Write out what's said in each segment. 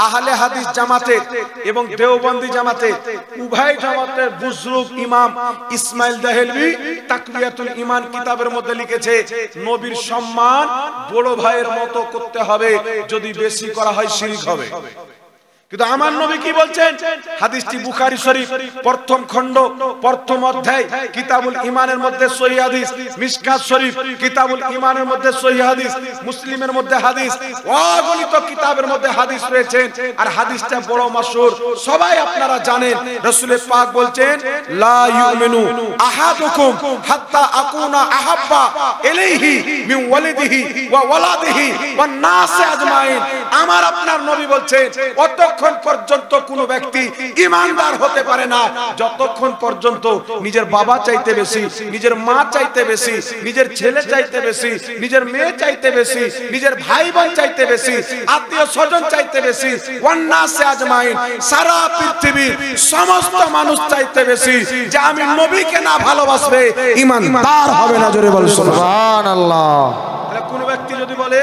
আহলে হাদিস জামাতে এবং দেওবন্দি জামাতে উভয় জামাতের বুজরুগ ইমাম ইসমাইল দেহলভি তাকবিয়াতুল ঈমান কিতাবের মধ্যে লিখেছে, নবীর সম্মান বড় ভাইয়ের মতো করতে হবে, যদি বেশি করা হয় শিরক হবে। কিন্তু আমার নবী কি বলছেন? হাদিসটি বুখারী শরীফ প্রথম খণ্ড প্রথম অধ্যায় কিতাবুল ঈমানের মধ্যে সহিহ হাদিস, মিশকাত শরীফ কিতাবুল ঈমানের মধ্যে সহিহ হাদিস, মুসলিমের মধ্যে হাদিস, অগণিত কিতাবের মধ্যে হাদিস রয়েছে। আর হাদিসটা বড় মাশহুর, সবাই আপনারা জানেন। রাসূল পাক বলছেন, লা ইউমিনু আহাদুকুম হাত্তা আকুনা আহাব্বা ইলাইহি মিন ওয়ালিদিহি ওয়া ওয়ালাদিহি ওয়ান নাস আজমাইন। আমার আপনার নবী বলছেন, ততক্ষণ পর্যন্ত কোন ব্যক্তি ঈমানদার হতে পারে না যতক্ষণ পর্যন্ত নিজের বাবা চাইতে বেশি, নিজের মা চাইতে বেশি, নিজের ছেলে চাইতে বেশি, নিজের মেয়ে চাইতে বেশি, নিজের ভাই বোন চাইতে বেশি, আত্মীয় স্বজন চাইতে বেশি, ওয়ান্নাসে আজমাইন সারা পৃথিবীর সমস্ত মানুষ চাইতে বেশি যে আমি নবীকে না ভালোবাসবে ঈমানদার হবে না। জোরে বলুন সুবহানাল্লাহ। কোন ব্যক্তি যদি বলে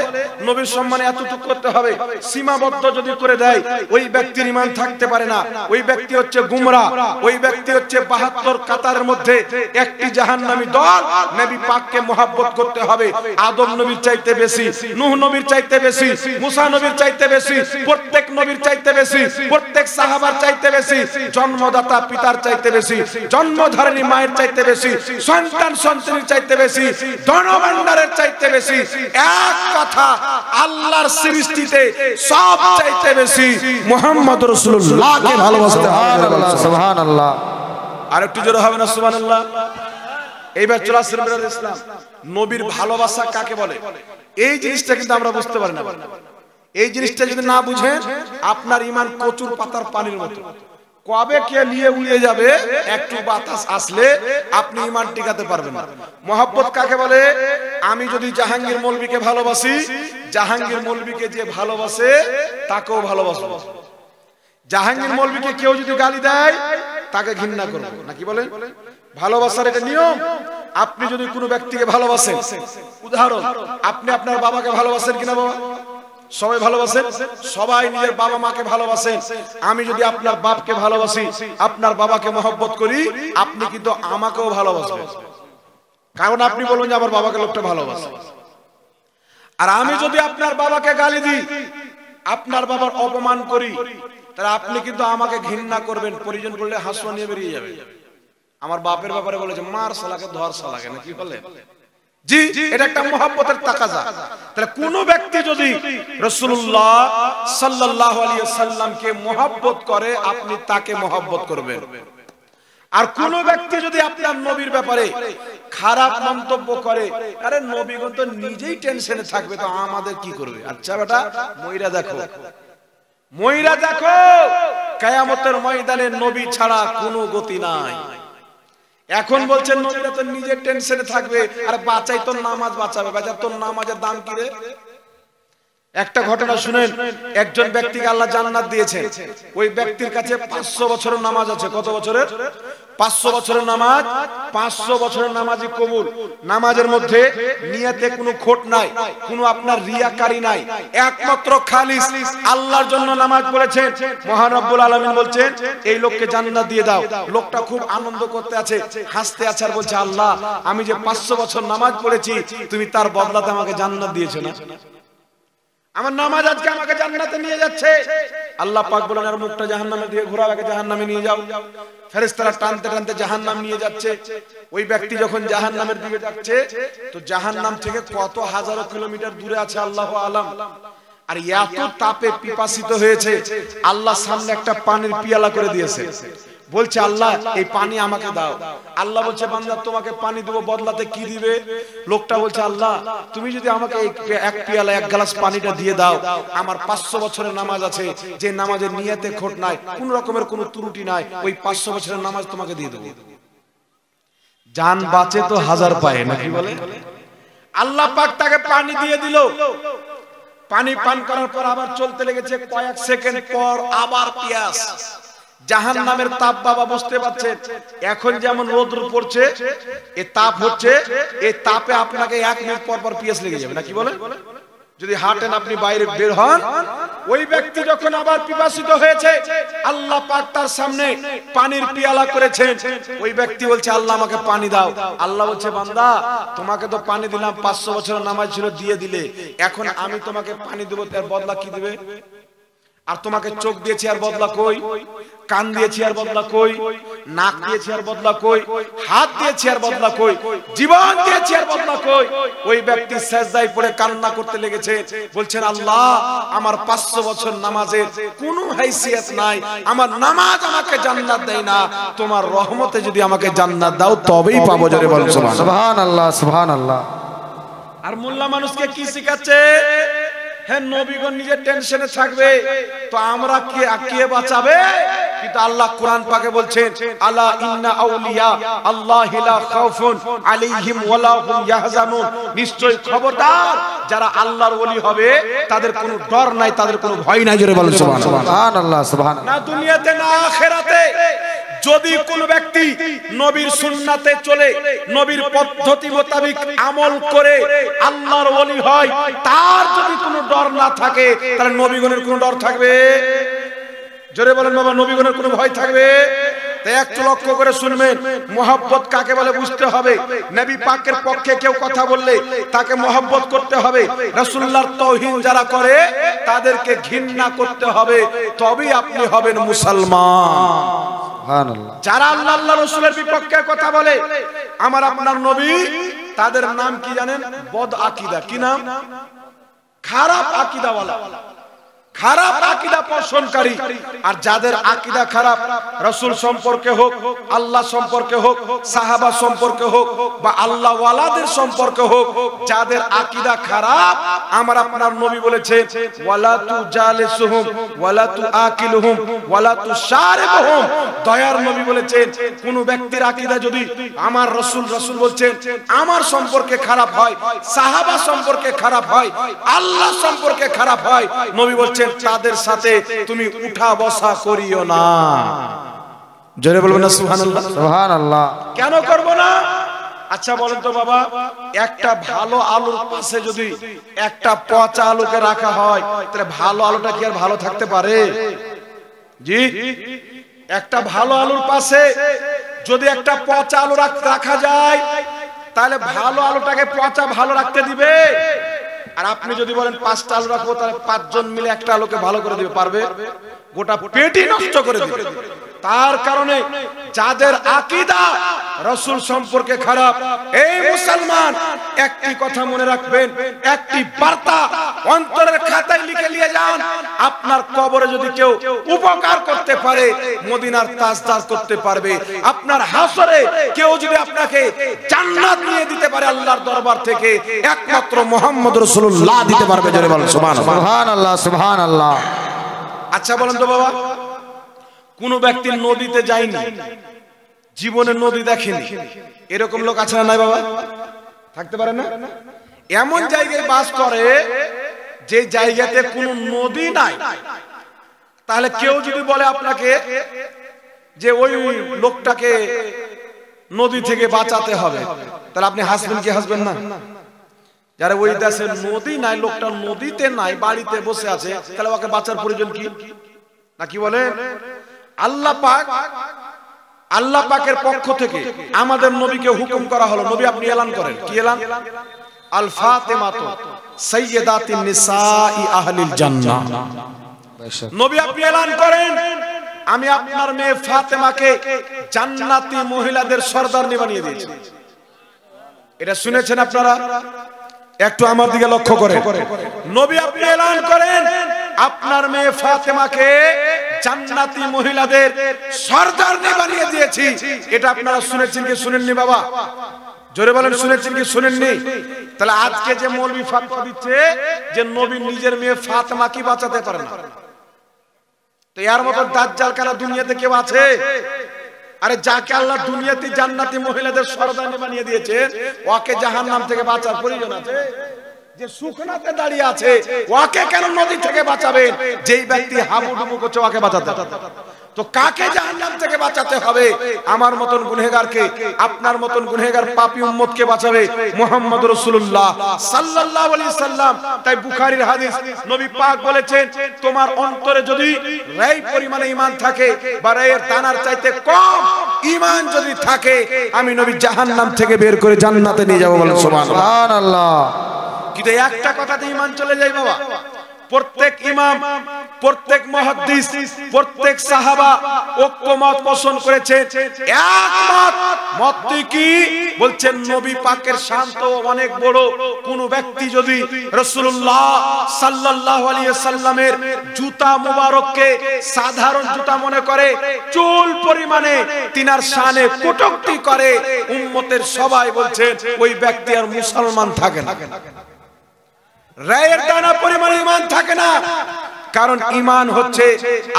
নবীর সম্মানে এতটুকু করতে হবে, সীমাবদ্ধ যদি করে দেয়, ওই ব্যক্তির ঈমান থাকতে পারে না। ওই ব্যক্তি হচ্ছে গুমরাহ, ওই ব্যক্তি হচ্ছে 72 কাতারের মধ্যে একটি জাহান্নামী দল। নবী পাককে মহব্বত করতে হবে আদম নবীর চাইতে বেশি, নূহ নবীর চাইতে বেশি, মুসা নবীর চাইতে বেশি, প্রত্যেক নবীর চাইতে বেশি, প্রত্যেক সাহাবার চাইতে বেশি, জন্মদাতা পিতার চাইতে বেশি, জন্মধারণী মায়ের চাইতে বেশি, সন্তান সন্ততির চাইতে বেশি, ধনভাণ্ডারের চাইতে বেশি। এক কথা, আল্লাহর সৃষ্টিতে সব চাইতে বেশি মুহাম্মদ রাসূলুল্লাহকে ভালোবাসতে হবে। সুবহানাল্লাহ। আর একটু জোরে হবে না সুবহানাল্লাহ? এইবার চলে আসছে ইসলাম, নবীর ভালোবাসা কাকে বলে? এই জিনিসটা কিন্তু আমরা বুঝতে পারি না। এই জিনিসটা যদি না বুঝেন, আপনার ঈমান কচুর পাতার পানির মতো, কবে কে নিয়ে উড়িয়ে যাবে, একটু বাতাস আসলে আপনি ঈমান টিকাতে পারবেন না। মহব্বত কাকে বলে? আমি যদি জাহাঙ্গীর মৌলভীকে ভালোবাসি, জাহাঙ্গীর মৌলভীকে যে ভালোবাসে তাকেও ভালোবাসবো। জাহাঙ্গীর মৌলভীকে কেউ যদি গালি দেয় তাকে ঘৃণা করব না। কি বলেন? ভালোবাসার এটা নিয়ম। আপনি যদি কোনো ব্যক্তিকে ভালোবাসেন, উদাহরণ, আপনি আপনার বাবাকে ভালোবাসেন কিনা? বাবা সবাই ভালোবাসেন, সবাই নিজের বাবা মাকে ভালোবাসেন। আমি যদি আপনার বাপকে ভালোবাসি, আপনার বাবাকে মহব্বত করি, আপনি কিন্তু আমাকেও ভালোবাসবেন, কারণ আপনি বলুন যে আমার বাবাকে লোকটা ভালোবাসে। আর আমি যদি আপনার বাবাকে গালি দিই, আপনার বাবার অপমান করি, তাহলে আপনি কিন্তু আমাকে ঘৃণা করবেন, প্রয়োজন পড়লে হাসুয়া নিয়ে বেরিয়ে যাবে। আমার বাপের ব্যাপারে বলেছে, মার শালাকে, ধর শালাকে, না কি বলে? জি, এটা একটা মহব্বতের তাকাজা। তাহলে কোন ব্যক্তি যদি রাসূলুল্লাহ সাল্লাল্লাহু আলাইহি ওয়াসাল্লামকে মহব্বত করে, আপনি তাকে মহব্বত করবেন। আর কোন ব্যক্তি যদি আপনার নবীর ব্যাপারে খারাপ মন্তব্য করে, আরে নবীগণ তো নিজেই টেনশনে থাকবে, তো আমাদের কি করবে? আচ্ছা বেটা, মইরা দেখো, মইরা দেখো, কিয়ামতের ময়দানে নবী ছাড়া কোনো গতি নাই। এখন বলছেন নবীরা তো নিজের টেনশনে থাকবে, আর বাঁচাই তোর নামাজ বাঁচাবে। বাঁচা তোর নামাজের দাম কি রে? একটা ঘটনা শুনেন, একজন ব্যক্তিকে আল্লাহ জান্নাত দিয়েছেন। ওই ব্যক্তির কাছে 500 বছরের নামাজ আছে। কত বছরের? 500 বছরের নামাজ। 500 বছরের নামাজই কবুল। নামাজের মধ্যে নিয়তে কোনো খোট নাই, কোনো আপনার রিয়াকারি নাই, একমাত্র খালিস আল্লাহর জন্য নামাজ পড়েছেন। মহান রব্বুল আলামিন বলছেন, এই লোককে জান্নাত দিয়ে দাও। লোকটা খুব আনন্দ করতে আছে, হাসতে আছে, আর বলছে, আল্লাহ, আমি যে 500 বছর নামাজ পড়েছি, তুমি তার বদলাতে আমাকে জান্নাত দিয়েছো না? আমার নামাজ আজকে আমাকে জান্নাতে নিয়ে যাচ্ছে। আল্লাহ পাক বলেন, আর মুখটা জাহান্নামে দিয়ে ঘোরাও, আগে জাহান্নামে নিয়ে যাও। ফেরেশতারা টানতে টানতে জাহান্নাম নিয়ে যাচ্ছে। ওই ব্যক্তি যখন জাহান্নামের দিকে যাচ্ছে, তো জাহান্নাম থেকে কত হাজারো কিলোমিটার দূরে আছে আল্লাহু আলাম। আর এত তাপে পিপাসিত হয়েছে, আল্লাহ সামনে একটা পানির পিয়ালা করে দিয়েছে। বলছে, আল্লাহ, এই পানি আমাকে দাও। আল্লাহ বলছে, বান্দা, তোমাকে পানি দেবো, বদলাতে কি দিবে? লোকটা বলছে, আল্লাহ, তুমি যদি আমাকে এক পিয়ালা, এক গ্লাস পানিটা দিয়ে দাও, আমার 500 বছরের নামাজ আছে, যে নামাজের নিয়তে খোট নাই, কোন রকমের কোনো ত্রুটি নাই, ওই 500 বছরের নামাজ তোমাকে দিয়ে দেবো। জান বাঁচে তো হাজার পায়ে, নাকি বলে? আল্লাহ পাক তাকে পানি দিয়ে দিল। পানি পান করার পর আবার চলতে লেগেছে। কয়েক সেকেন্ড পর আবার পিয়াস। জাহান্নামের তাপ বাবা বুঝতে পারছেন, এখন যেমন রোদ পড়ছে, এই তাপ হচ্ছে, এই তাপে আপনাকে 1 মিনিট পর পর পিয়াস লেগে যাবে, নাকি বলে? যদি হাঁটেন আপনি বাইরে বের হন, ওই ব্যক্তি যখন আবার পিপাসিত হয়েছে, আল্লাহ পাক তার সামনে পানির পিয়ালা করেছেন, ওই ব্যক্তি বলছে আল্লাহ আমাকে পানি দাও। আল্লাহ বলছে বান্দা তোমাকে তো পানি দিলাম, 500 বছরের নামাজ ছিল দিয়ে দিলে, এখন আমি তোমাকে পানি দেবো, তার বদলা কি দিবে? আর তোমাকে চোখ দিয়েছি আর বদলা কই? কান দিয়েছি আর বদলা কই? নাক দিয়েছি আর বদলা কই? হাত দিয়েছি আর বদলা কই? জীবন দিয়েছি আর বদলা কই? ওই ব্যক্তি সেজদায় পড়ে কান্না করতে লেগেছে, বলছেন আল্লাহ আমার 500 বছর নামাজের কোনো হাইসিয়ত নাই, আমার নামাজ আমাকে জান্নাত দেয় না, তোমার রহমতে যদি আমাকে জান্নাত দাও তবেই পাবো। জোরে বলুন সুবহানাল্লাহ সুবহানাল্লাহ। আর মোল্লা মানুষকে কি শিখাচ্ছে? হ্যাঁ নবীগণ নিজের টেনশনে থাকবে, তো আমরা কে বাঁচাবে? কিন্তু আল্লাহ কোরআন পাকে বলছেন আলা ইন্না আউলিয়া আল্লাহি লা খাউফুন আলাইহিম ওয়ালা হুম ইয়াহজানুন, নিশ্চয় খবরদার যারা আল্লাহর ওলি হবে তাদের কোনো ডর নাই, তাদের কোনো ভয় নাই। জোরে বলুন সুবহানাল্লাহ সুবহানাল্লাহ। না দুনিয়াতে না আখিরাতে যদি কোন ব্যক্তি নবীর সুন্নাতে চলে, নবীর পদ্ধতি মোতাবেক আমল করে আল্লাহর ওলি হয়, তার যদি কোনো ডর না থাকে তাহলে নবীগণের কোনো ডর থাকবে? জোরে বলেন বাবা, নবীগণের কোনো ভয় থাকবে? তাই একটু লক্ষ্য করে শুনবেন, মোহাব্বত কাকে বলে বুঝতে হবে। নবী পাকের পক্ষে কেউ কথা বললে তাকে মোহাব্বত করতে হবে। রাসূলুল্লাহর তাওহীদ যারা করে তাদেরকে ঘৃণা করতে হবে, তবেই আপনি হবেন মুসলমান। সুবহানাল্লাহ। যারা আল্লাহ আল্লাহ রাসূলের বিপক্ষে কথা বলে, আমার আপনার নবী, তাদের নাম কি জানেন? বদ আকীদা। কি নাম? খারাপ আকীদাওয়ালা, খারাপ আকীদা পোষণকারী। আর যাদের আকীদা খারাপ, রাসূল সম্পর্কে হোক, আল্লাহ সম্পর্কে হোক, সাহাবা সম্পর্কে হোক, বা আল্লাহ ওয়ালাদের সম্পর্কে হোক, যাদের আকীদা খারাপ, আমার আপনার নবী বলেছে ওয়ালা তুজালিসুহুম ওয়ালা তুআকিলুহুম ওয়ালা তুশারিবুহুম। দয়ার নবী বলেছেন কোন ব্যক্তির আকীদা যদি আমার রাসূল বলছেন আমার সম্পর্কে খারাপ হয়, সাহাবা সম্পর্কে খারাপ হয়, আল্লাহ সম্পর্কে খারাপ হয়, নবী বলছেন তাদের সাথে তুমি উঠা বসা করিও না। জোরে বলবেন না সুবহানাল্লাহ সুবহানাল্লাহ। কেন করব না? আচ্ছা বলেন তো বাবা, একটা ভালো আলুর পাশে যদি একটা পচা আলুকে রাখা হয়, তাহলে ভালো আলুটা কি আর ভালো থাকতে পারে? জি, একটা ভালো আলুর পাশে যদি একটা পচা আলু রাখা যায়, তাহলে ভালো আলুটাকে পচা ভালো রাখতে দিবে? আর আপনি যদি বলেন 5টা আলু রাখবো, তাহলে 5 জন মিলে একটা আলুকে ভালো করে দিবে? পারবে? গোটা পেটই নষ্ট করে দিবে। তার কারণে যাদের আকীদা রাসূল সম্পর্কে খারাপ, এই মুসলমান একটি কথা মনে রাখবেন, একটি বার্তা অন্তরের খাতায় লিখে নিয়ে যান। আপনার কবরে যদি কেউ উপকার করতে পারে, মদিনার তাজদার করতে পারবে। আপনার হাসরে কেউ যদি আপনাকে জান্নাত নিয়ে দিতে পারে আল্লাহর দরবার থেকে, একমাত্র মুহাম্মদ রাসূলুল্লাহ দিতে পারবে। জোরে বলেন সুবহানাল্লাহ সুবহানাল্লাহ। আচ্ছা বলেন তো বাবা, কোন ব্যক্তি নদীতে যায়নি, জীবনে নদী দেখেনি, এরকম লোক আছে না নাই বাবা? থাকতে পারে না? এমন জায়গায় বাস করে যে জায়গাতে কোনো নদী নাই, তাহলে কেউ যদি বলে আপনাকে যে ওই লোকটাকে নদী থেকে বাঁচাতে হবে, তাহলে আপনি হাসবেন কি হাসবেন না? যারা ওই দেশে নদী নাই, লোকটা নদীতে নাই, বাড়িতে বসে আছে, তাহলে ওকে বাঁচার প্রয়োজন কি? না কি বলে? আল্লাহ পাকের পক্ষ থেকে আমাদের নবীকে হুকুম করা হলো, নবী আপনি এলান করেন। কি এলান? আল ফাতিমাতু সাইয়্যিদাতুন নিসাই আহলিল জান্নাহ। নবী আপনি এলান করেন আমি আপনার মেয়ে ফাতেমাকে জান্নাতি মহিলাদের সরদারনি বানিয়ে দিয়েছি। এটা শুনেছেন আপনারা? একটু আমার দিকে লক্ষ্য করেন। নবী আপনি এলান করেন আপনার মেয়ে ফাতেমাকে জান্নাতি মহিলাদের সরদারনি বানিয়ে দিয়েছি। এটা আপনারা শুনেছেন কি শুনেননি বাবা? জোরে বলেন, শুনেছেন কি শুনেননি? তাহলে আজকে যে মৌলবি ফাতোয়া দিচ্ছে যে নবী নিজের মেয়ে ফাতেমা কি বাঁচাতে পারে না, তো এর মতো দাজ্জাল কারা দুনিয়াতে কেউ আছে? আরে যাকে আল্লাহ দুনিয়াতে জান্নাতি মহিলাদের সরদারনি বানিয়ে দিয়েছে, ওকে জাহান্নাম থেকে বাঁচার প্রয়োজন আছে? যে সুখনাতে দাঁড়িয়ে আছে, ওকে কেন নদী থেকে বাঁচাবেন? যেই ব্যক্তি হাবুডুবু করছে ওকে বাঁচাতে। তো কাকে জাহান্নাম থেকে বাঁচাতে হবে? আমার মতন গুনাহগারকে, আপনার মতন গুনাহগার পাপী উম্মতকে বাঁচাবে মুহাম্মদ রাসূলুল্লাহ সাল্লাল্লাহু আলাইহি সাল্লাম। তাই বুখারীর হাদিস, নবী পাক বলেছেন, তোমার অন্তরে যদি এই পরিমাণে ঈমান থাকে বা এর দানার চাইতে কম ঈমান যদি থাকে, আমি নবী জাহান্নাম থেকে বের করে জান্নাতে নিয়ে যাব। বলেন সুবহানাল্লাহ। কিন্তু একটা কথাতে ঈমান চলে যায় বাবা। প্রত্যেক ইমাম, প্রত্যেক মুহাদ্দিস, প্রত্যেক সাহাবা ঐক্যমত পোষণ করেছেন। একমত মতটি কি বলছেন? নবী পাকের শান তো অনেক বড়। কোন ব্যক্তি যদি রাসূলুল্লাহ সাল্লাল্লাহু আলাইহি সাল্লামের জুতা মুবারককে সাধারণ জুতা মনে করে, চুল পরিমাণে তিনার শানে কটূক্তি করে, উম্মতের সবাই বলছেন ওই ব্যক্তি আর মুসলমান থাকে না। রায়ের দানা পরিমাণে ঈমান থাকে না। কারণ ঈমান হচ্ছে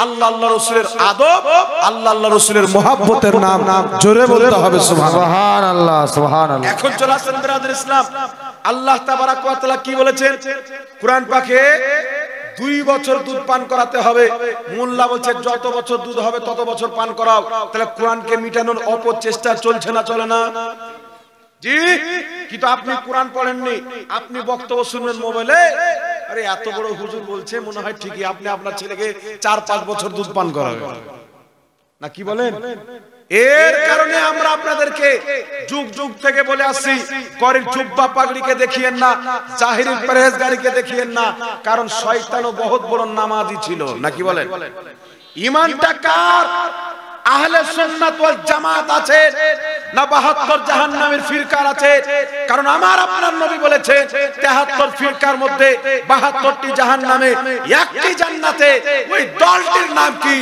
আল্লাহ আল্লাহ রাসূলের আদব, আল্লাহ আল্লাহ রাসূলের মুহাব্বতের নাম। জোরে বলতে হবে সুবহানাল্লাহ, সুবহানাল্লাহ। এখন চলে আসেন ব্রাদার ইসলাম, আল্লাহ তাবারাক ওয়া তাআলা কি বলেছেন কুরআন পাকে? 2 বছর দুধ পান করাতে হবে। মোল্লা বলছে যত বছর দুধ হবে তত বছর পান করাও। তাহলে কোরআনকে মিটানোর অপচেষ্টা চলছে না, চলে না? জি। কিন্তু আপনি কোরআন পড়েননি, আপনি বক্তব্য শুনবেন মোবাইলে, আরে এত বড় হুজুর বলছে, মনে হয় ঠিকই আপনি আপনার ছেলেকে 4-5 বছর দুধ পান করাবেন না, কি বলেন? এর কারণে আমরা আপনাদেরকে যুগ যুগ থেকে বলে আসছি, করির জুব্বা পাগড়িকে দেখিয়েন না, জাহিরের পরহেজগারিকে দেখিয়েন না, কারণ শয়তানও বহুত বড় নামাজি ছিল, নাকি বলেন? ঈমানটা কার? আহলে সুন্নাত ওয়াল জামাত আছে না 72 জাহান্নামের ফিরকার আছে? কারণ আমার আপনার নবী বলেছেন 73 ফিরকার মধ্যে 72টি জাহান্নামে, একটি জান্নাতে। ওই দলটির নাম কি?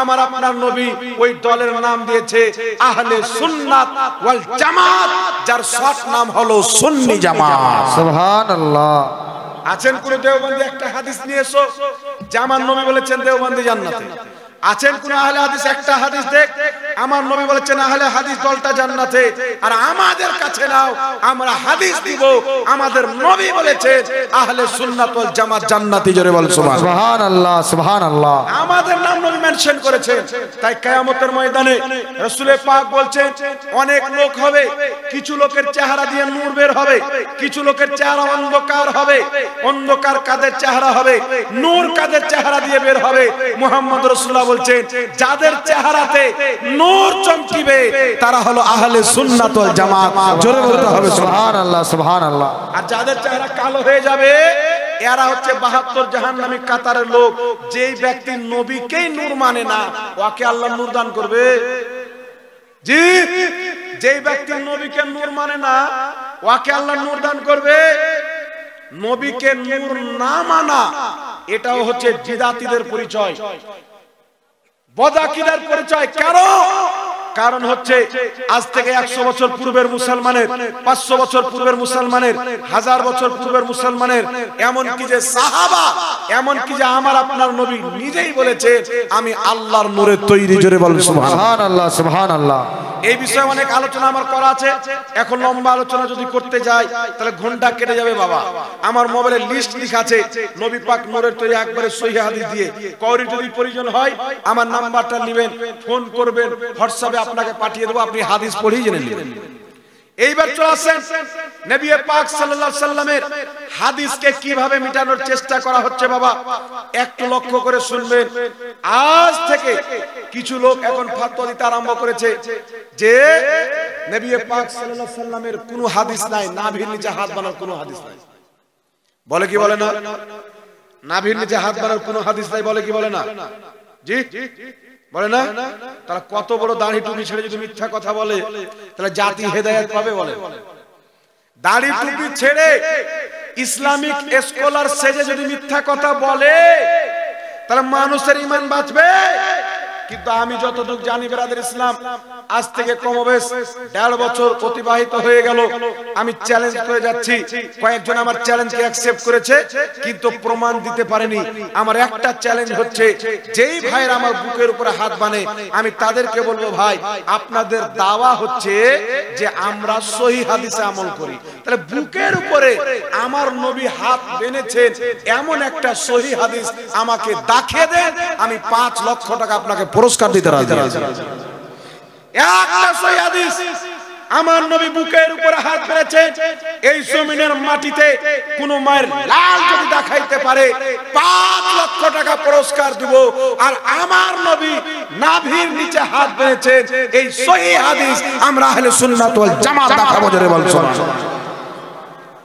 আমার আপনার নবী ওই দলের নাম দিয়েছে আহলে সুন্নাত ওয়াল জামাত, যার শর্ট নাম হলো সুন্নি জামাত। সুবহানাল্লাহ। আছেন কোন দেওবন্দি একটা হাদিস নিয়ে এসো যে আমার নবী বলেছেন দেওবন্দি জান্নাতে? আছেন কোন আহলে হাদিস একটা হাদিস দেখ আমার নবী বলেছেন আহলে হাদিস দলটা জান্নাতে? আর আমাদের কাছে নাও, আমরা হাদিস দিব আমাদের নবী বলেছেন আহলে সুন্নাত ওয়াল জামাত জান্নাতি। জোরে বল সুবহানাল্লাহ, সুবহানাল্লাহ। আমাদের নাম নবী মেনশন করেছেন। তাই কিয়ামতের ময়দানে রাসূল পাক বলছেন অনেক লোক হবে, কিছু লোকের চেহারা দিয়ে নূর বের হবে, কিছু লোকের চেহারা অন্ধকার হবে। অন্ধকার কাদের চেহারা হবে? নূর কাদের চেহারা দিয়ে বের হবে? মুহাম্মদ রাসূলুল্লাহ বলছেন যাদের চেহারাতে নূর চমকিবে তারা হলো আহলে সুন্নাত ওয়াল জামাত। জোরে বলতে হবে সুবহানাল্লাহ, সুবহানাল্লাহ। আর যাদের চেহারা কালো হয়ে যাবে এরা হচ্ছে 72 জাহান্নামী কাতারের লোক। যেই ব্যক্তি নবীকেই নূর মানে না, ওকে আল্লাহ নূর দান করবে? জি। যেই ব্যক্তি নবীকে নূর মানে না, ওকে আল্লাহ নূর দান করবে? নবীকে নূর না মানা এটাও হচ্ছে জিদাতীদের পরিচয়, বদাকিদার পরিচয়। কারণ হচ্ছে আজ থেকে 100 বছর পূর্বের মুসলমানের, 500 বছর পূর্বের মুসলমানের, 1000 বছর পূর্বের মুসলমানের, এমন কি যে সাহাবা, এমন কি যে আমার আপনার নবী নিজেই বলেছে আমি আল্লাহর নূরে তৈরি। জোরে বলেন সুবহানাল্লাহ, সুবহানাল্লাহ। এই বিষয়ে অনেক আলোচনা আমার করা আছে। এখন লম্বা আলোচনা যদি করতে যাই তাহলে ঘন্টা কেটে যাবে বাবা। আমার মোবাইলে লিস্ট লেখা আছে নবী পাক নূরের তৈরি একবারে সহিহ হাদিস দিয়ে। কাউরি যদি প্রয়োজন হয় আমার নাম্বারটা নেবেন, ফোন করবেন, হোয়াটসঅ্যাপে আপনাকে পাঠিয়ে দেব, আপনি হাদিস পড়েই জেনে নেবেন। এইবার চলে আসেন নবী পাক সাল্লাল্লাহু আলাইহি সাল্লামের হাদিসকে কিভাবে মিটানোর চেষ্টা করা হচ্ছে বাবা, একটু লক্ষ্য করে শুনবেন। আজ থেকে কিছু লোক এখন ফতোয়া দিতে আরম্ভ করেছে যে নবী পাক সাল্লাল্লাহু আলাইহি সাল্লামের কোনো হাদিস নাই, নাভির নিচে হাত বানানোর কোনো হাদিস নাই। বলে কি বলে না? নাভির নিচে হাত বানানোর কোনো হাদিস নাই, বলে কি বলে না? জি বলে না? তারা কত বড় দাড়ি টুপি ছেড়ে যদি মিথ্যা কথা বলে তাহলে জাতি হেদায়েত পাবে? বলে দাড়ি টুপি ছেড়ে ইসলামিক স্কলার সেজে যদি মিথ্যা কথা বলে তাহলে মানুষের ঈমান বাঁচবে? কিন্তু আমি যতটুকু জানি ব্রাদার ইসলাম, আজ থেকে কমবেশ 1.5 বছর অতিবাহিত হয়ে গেল। আমি চ্যালেঞ্জ করে যাচ্ছি, কয়েকজন আমার চ্যালেঞ্জকে অ্যাকসেপ্ট করেছে কিন্তু প্রমাণ দিতে পারেনি। আমার একটা চ্যালেঞ্জ হচ্ছে, যেই ভাইয়ের আমার বুকের উপরে হাত বানে আমি তাদেরকে বলবো, ভাই আপনাদের দাওয়া হচ্ছে যে আমরা সহিহ হাদিসে আমল করি, তাহলে বুকের উপরে আমার নবী হাত বেঁধেছেন এমন একটা সহিহ হাদিস আমাকে দেখিয়ে দেন, আমি 5 লক্ষ টাকা আপনাকে পুরস্কার দিতে রাজি আছি। একটা সহিহ হাদিস আমার নবী বুকের উপরে হাত বেঁধেছেন, এই জমিনের মাটিতে কোন মায়ের লাল যদি দেখাইতে পারে 5 লক্ষ টাকা পুরস্কার দিব। আর আমার নবী নাভির নিচে হাত বেঁধেছেন, এই সহিহ হাদিস আমরা আহলে সুন্নাত ওয়াল জামাত দেখাবো। জোরে বল সুবহানাল্লাহ।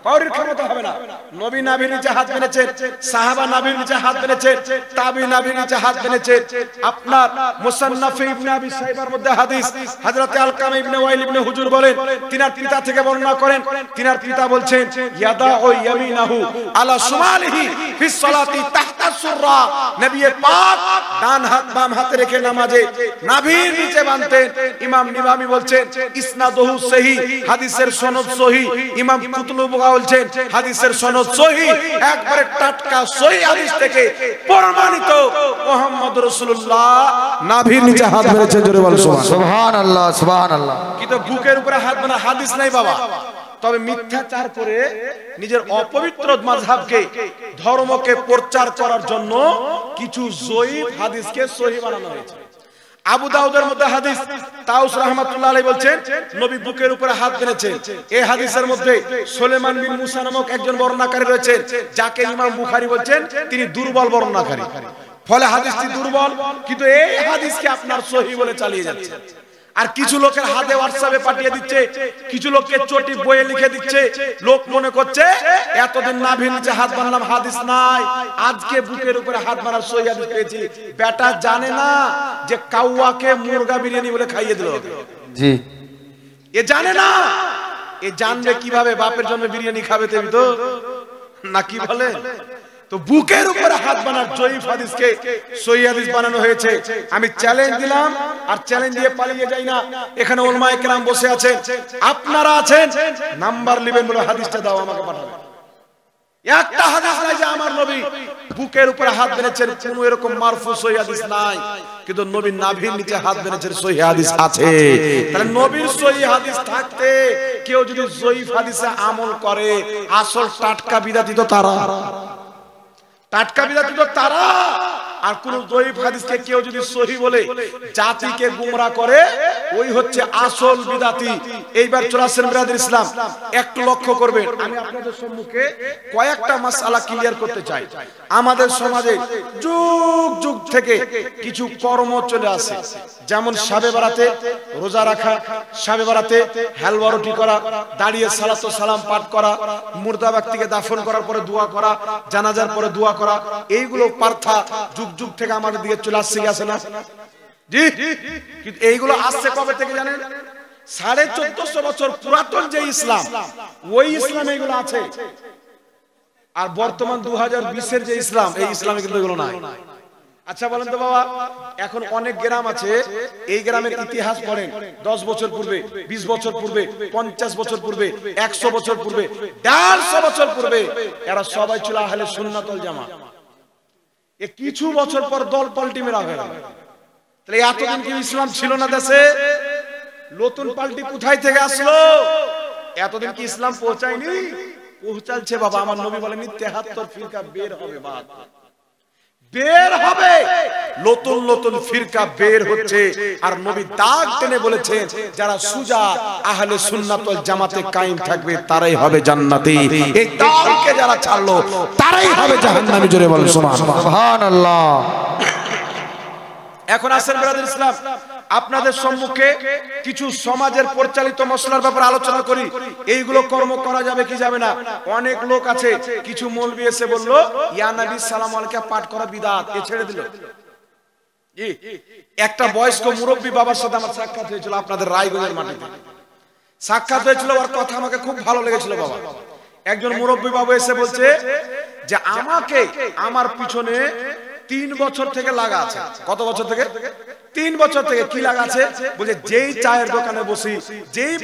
কারোর ক্ষমতা হবে না। নবী নাভির নিচে হাত বেঁধেছেন, সাহাবা নাভির নিচে হাত বেঁধেছেন, তাবি নাভির নিচে হাত বেঁধেছেন। আপনার মুসান্নাফ ইবনে আবি শাইবার মধ্যে হাদিস, হযরত আলকামা ইবনে ওয়াইল ইবনে হুজুর বলেন, তিনার পিতা থেকে বর্ণনা করেন, তিনার পিতা বলছেন, ইয়াদা ও ইয়ামিনাহু আলা শুমালিহি ফিস সালাতি তাহতা সুররা, নবী পাক ডান হাত বাম হাতে রেখে নামাজে নাভির নিচে বাঁধতেন। ইমাম নিবামি বলছেন ইসনাদুহু সহিহ, হাদিসের সনদ সহিহ। ইমাম কুতুবুগা বলছেন হাদিসের সনদ সহিহ, একবারে টাটকা সহিহ হাদিস থেকে প্রমাণিত মুহাম্মদ রাসূলুল্লাহ নাভির নিচে হাত বেঁধেছেন। জোরে বল সুবহানাল্লাহ সুবহানাল্লাহ। কিন্তু বুকের উপরে হাত বাঁধা হাদিস নাই বাবা। তবে মিথ্যাচার করে নিজের অপবিত্র মাযহাবকে ধর্মকে প্রচার করার জন্য কিছু জয়ীফ হাদিসকে সহিহ বানানো হয়েছে। আবু দাউদের মধ্যে হাদিস, তাউস রাহমাতুল্লাহ আলাইহি বলছেন নবী বুকের উপরে হাত বেঁধেছেন। এই হাদিসের মধ্যে সুলাইমান বিন মুসা নামক একজন বর্ণনাকারী রয়েছেন, যাকে ইমাম বুখারী বলছেন তিনি দুর্বল বর্ণনাকারী। ফলে হাদিসটি দুর্বল, কিন্তু এই হাদিসকে আপনার সহিহ বলে চালিয়ে যাচ্ছে। আর কিছু লোকের হাতে হোয়াটসঅ্যাপে পাঠিয়ে দিচ্ছে, কিছু লোককে চটি বইয়ে লিখে দিচ্ছে। লোক মনে করছে এতদিন নাভির নিচে হাত বাঁধলাম, হাদিস নাই, আজকে বুকের উপরে হাত বাঁধার সহিহ হাদিস পেয়েছি। বেটা জানে না যে কাউয়াকে মুরগা বিরিয়ানি বলে খাইয়ে দিল। জি, এ জানে না। এ জানবে কিভাবে বাপের জন্য বিরিয়ানি খাবে তেমনি তো না, কি বলে? তো বুকের উপরে হাত বানার জয়ীফ হাদিসকে সহিহ হাদিস বানানো হয়েছে। আমি চ্যালেঞ্জ দিলাম, আর চ্যালেঞ্জ দিয়ে পালিয়ে যাই না। এখানে উলামায়ে কেরাম বসে আছেন, আপনারা আছেন, নাম্বার নেবেন, বলে হাদিসটা দাও আমাকে পাঠাও। একটা হাদিস নাই যে আমার নবী বুকের উপরে হাত বেঁধেছেন, কোনো এরকম মারফু সহিহ হাদিস নাই। কিন্তু নবী নাভির নিচে হাত বেঁধেছেন সহিহ হাদিস আছে। তাহলে নবীর সহিহ হাদিস থাকতে কেউ যদি জয়ীফ হাদিসে আমল করে, আসল টাটকা বিদাতি তো তারা, টাটকা বিদাতি তো তারা। আর কোন জয়ীফ হাদিসকে কেউ যদি সহিহ বলে জাতিকে গোমরা করে, ওই হচ্ছে আসল বিদাতি। এইবার চলে আসেন বিরাদর ইসলাম, একটু লক্ষ্য করবেন। আমি আপনাদের সম্মুখে কয়েকটা মাসআলা ক্লিয়ার করতে চাই। আমাদের সমাজে যুগ যুগ থেকে কিছু কর্ম চলে আসে, যেমন শাবে বারাতে রোজা রাখা, শাবে বারাতে হালুয়া রুটি করা, দাঁড়িয়ে সালাত ও সালাম পাঠ করা, মুর্দা ব্যক্তিকে দাফন করার পরে দোয়া করা, জানাজার পরে দোয়া করা, এইগুলো পার্থা যুগ যুগ থেকে আমাদের দিকে চলে আসছে, গেছে না? জি, কিন্তু এইগুলো আসছে কবে থেকে জানেন? 1450 বছর পুরাতন যে ইসলাম, ওই ইসলাম এগুলো আছে। আর বর্তমান 2020-এর যে ইসলাম, এই ইসলামে কিন্তু এগুলো নাই। আচ্ছা বলেন তো বাবা, এখন অনেক গ্রাম আছে, এই গ্রামের ইতিহাস পড়েন, 10 বছর পূর্বে, 20 বছর পূর্বে, 50 বছর পূর্বে, 100 বছর পূর্বে, 150 বছর পূর্বে, এরা সবাই ছিল আহলে সুন্নাত ওয়াল জামাত। এ কিছু বছর পর দল পাল্টি মেরা হয়ে গেল। তাহলে এতদিন কি ইসলাম ছিল না দেশে? নতুন পাল্টি কোথায় থেকে আসলো? এতদিন কি ইসলাম পৌঁছায়নি? পৌঁছালছে বাবা। আমার নবী বলেননি 73 ফিরকা বের হবে, বাদ বের হবে, নতুন নতুন ফিরকা বের হচ্ছে। আর নবী দাগ টেনে বলেছেন, যারা সুজা আহলে সুন্নাত ওয়াল জামাতে কায়েম থাকবে তারাই হবে জান্নাতি। এই দাগকে যারা ছাড়লো তারাই হবে জাহান্নামী। জোরে বলেন সুবহানাল্লাহ। এখন আসেন ব্রাদার ইসলাম, আপনাদের সম্মুখে কিছু সমাজের পরিচালিত মশলার ব্যাপারে আলোচনা করি। এইগুলো কর্ম করা যাবে কি যাবে না? অনেক লোক আছে, কিছু মৌলবি এসে বললো ইয়া নবী সালাম আলাইকা পাঠ করা বিদআত, এ ছেড়ে দিল। একটা বয়স্ক মুরব্বী বাবার সাথে আমার সাক্ষাৎ হয়েছিল আপনাদের রায়গঞ্জের মাটিতে। সাক্ষাৎ হয়েছিল, ওর কথা আমাকে খুব ভালো লেগেছিল বাবা। একজন মুরব্বী বাবু এসে বলছে যে আমাকে আমার পিছনে 3 বছর থেকে লাগা আছে। কত বছর থেকে? 3 বছর থেকে কি লাগাছে বলে যেই চায়ের দোকানে বসি, যেই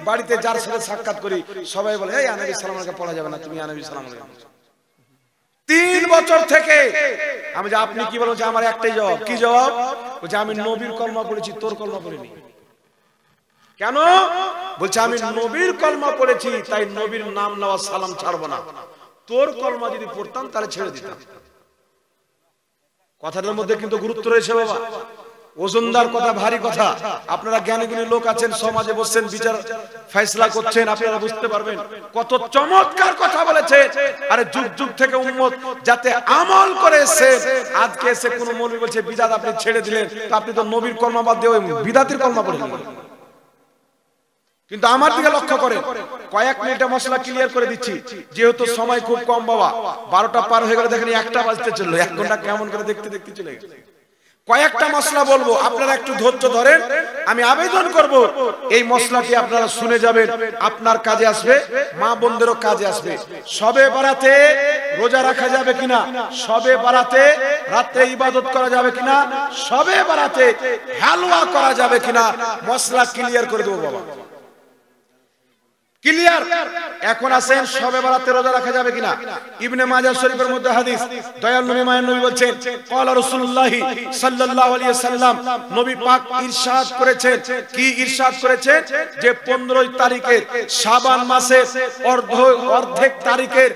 বাড়িতে যার সাথে সাক্ষাৎ করি, সবাই বলে এই নবী সালাম আলাইকুম পড়া যাবে না, তুমি নবী সালাম আলাইকুম। 3 বছর থেকে আমি যে আপনি কি বলেন, যে আমার একটাই জবাব, কি জবাব? বলছে আমি নবীর কলমা পড়েছি, তোর কলমা পড়িনি। কেন? বলছে আমি নবীর কলমা পড়েছি, তাই নবীর নাম নেওয়া সালাম ছাড়বো না। তোর কলমা যদি পড়তাম তাহলে ছেড়ে দিতাম। কথাটার মধ্যে কিন্তু গুরুত্ব রয়েছে বাবা, ওজনদার কথা, ভারী কথা। আপনারা জ্ঞানী গুণী লোক আছেন, সমাজে বসছেন, বিচার ফয়সালা করছেন, আপনারা বুঝতে পারবেন কত চমৎকার কথা বলেছে। আরে যুগ যুগ থেকে উম্মত যাতে আমল করে এসে, আজকে এসে কোন মৌলবী বলছে বিদআত আপনি ছেড়ে দিলেন, তো আপনি তো নবীর কলমা বাদ দিয়ে বিদআতের কলমা পড়লেন। কিন্তু আমার দিকে লক্ষ্য করেন, কয়েক মিনিটে মশলা ক্লিয়ার করে দিচ্ছি, যেহেতু সময় খুব কম বাবা। 12টা পার হয়ে গেল, দেখেন 1টা বাজতে চললো, 1 ঘন্টা কেমন করে দেখতে দেখতে চলে গেছে। কয়েকটা মশলা বলবো, আপনারা একটু ধৈর্য ধরেন। আমি আবেদন করব এই মশলাটি আপনারা শুনে যাবেন, আপনার কাজে আসবে, মা বোনদেরও কাজে আসবে। শবে বারাতে রোজা রাখা যাবে কিনা, শবে বারাতে রাতে ইবাদত করা যাবে কিনা, শবে বারাতে হালুয়া করা যাবে কিনা, মশলা ক্লিয়ার করে দেবো বাবা, ক্লিয়ার। এখন আসেন শবে বারাতে রোজা রাখা যাবে কিনা। ইবনে মাজাহ শরীফের মধ্যে হাদিস, দয়াল নবী মায়ের নবী বলছেন, ক্বালা রাসূলুল্লাহ সাল্লাল্লাহু আলাইহি ওয়াসাল্লাম, নবী পাক ইরশাদ করেছেন, কি ইরশাদ করেছেন? যে 15 তারিখের শাবান মাসের অর্ধেক তারিখের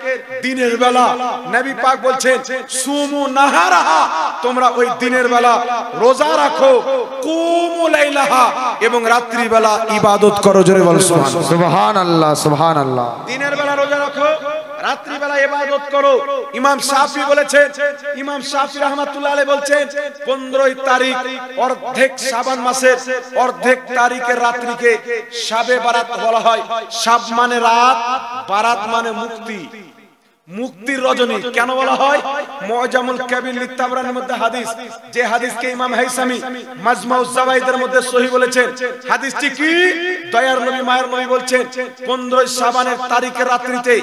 দিনের বেলা নবী পাক বলছেন, সুমু নাহারাহা, তোমরা ওই দিনের বেলা রোজা রাখো, কুমু লাইলাহা, এবং রাত্রি বেলা ইবাদত করো। জোরে বলো সুবহানাল্লাহ। সুবহানাল্লাহ। দিনের বেলা রোজা রাখো, রাত্রি বেলা ইবাদত করো। ইমাম শাফি বলেছেন, ইমাম শাফি রাহমাতুল্লাহ আলাইহি বলছেন 15 তারিখ অর্ধেক শাবান মাসের অর্ধেক তারিখের রাত্রিকে শাবে বারাত বলা হয়। শাব মানে রাত, বারাত মানে মুক্তি, মুক্তির রজনী। কেন বলা হয়? মুআজামুল কাবীর লিতাবরানির মধ্যে হাদিস, যে হাদিসকে ইমাম হাইসামি মাজমাউজ জাওয়াইদের মধ্যে সহিহ বলেছেন। হাদিসটি কি? দয়ার নবী মায়ের নবী বলছেন, 15 শাবানের তারিখের রাত্রিতে